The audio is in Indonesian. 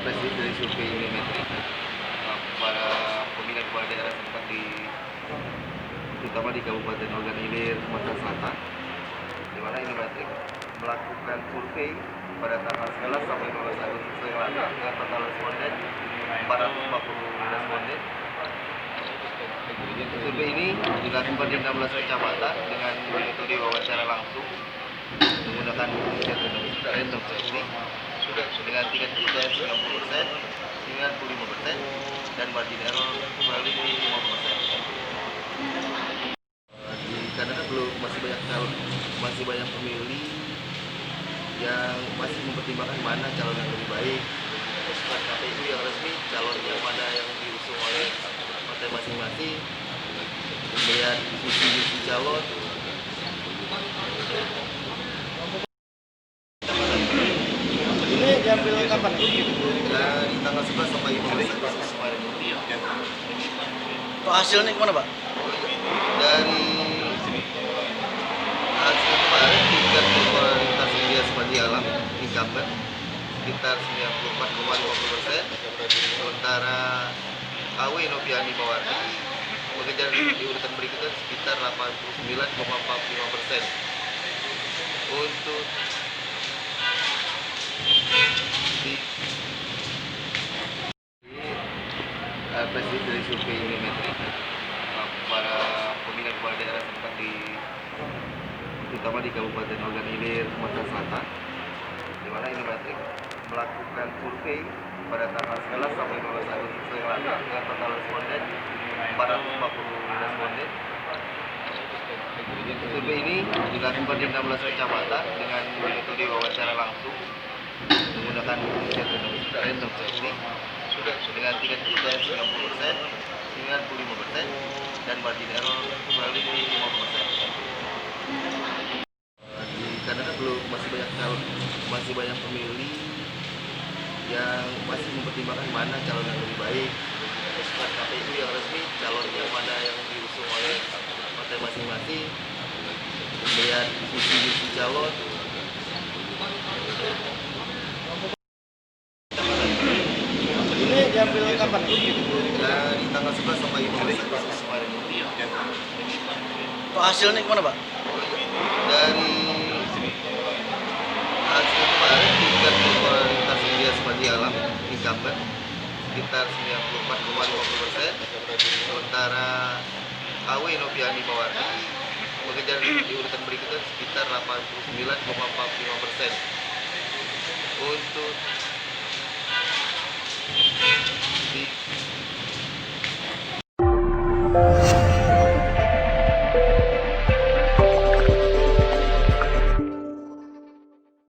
Presiden dari survei Indometri para pemilihan kepala daerah setempat terutama di Kabupaten Ogan Ilir, Sumatera Selatan, di mana Indometri melakukan survei pada tanggal 11 sampai 12 Agustus yang lalu dengan total responden 440 responden. Survei ini dilakukan di 16 kecamatan dengan metode wawancara langsung menggunakan random sampling dengan tingkat kepercayaan 90%, 95%, dan margin error kurang lebih 5%. Karena masih banyak pemilih yang masih mempertimbangkan mana calon yang lebih baik, bukan KPU yang resmi, calon yang mana yang diusung oleh partai masing-masing, kemudian visi calon. Ini diambil kapan? Di tanggal 11 sampai 15 Agustus kemarin. Untuk hasilnya kemana, Pak? Dari hasil kemarin tingkat popularitas India Sepadi Alam incumbent sekitar 94,50%, sementara KW Noviani Mawardi mengejar di urutan berikutnya sekitar 89,45%. Untuk Presiden dari survei Indometri para pemilihan kepala daerah setempat terutama di Kabupaten Ogan Ilir, Sumatera Selatan, di mana Indometri melakukan survei pada tanggal 11 sampai 12 Agustus yang lalu dengan total responden 440 responden. Survei ini dilakukan di 16 kecamatan dengan metode wawancara langsung menggunakan random sampling dengan tingkat kepercayaan 90%, 95%, dan margin error kurang lebih 5%. Karena masih banyak pemilih yang masih mempertimbangkan mana calon yang lebih baik, bukan KPU yang resmi, calon yang mana yang diusung oleh partai masing-masing, kemudian visi calon. Ini diambil kapan? Di tanggal 11 sampai 15 Agustus kemarin. Untuk hasilnya kemana, Pak? Dari hasil kemarin tingkat popularitas India Sepadi Alam incumbent sekitar 94,50%, sementara KW Noviani Mawardi mengejar di urutan berikutnya sekitar 89,45%. Untuk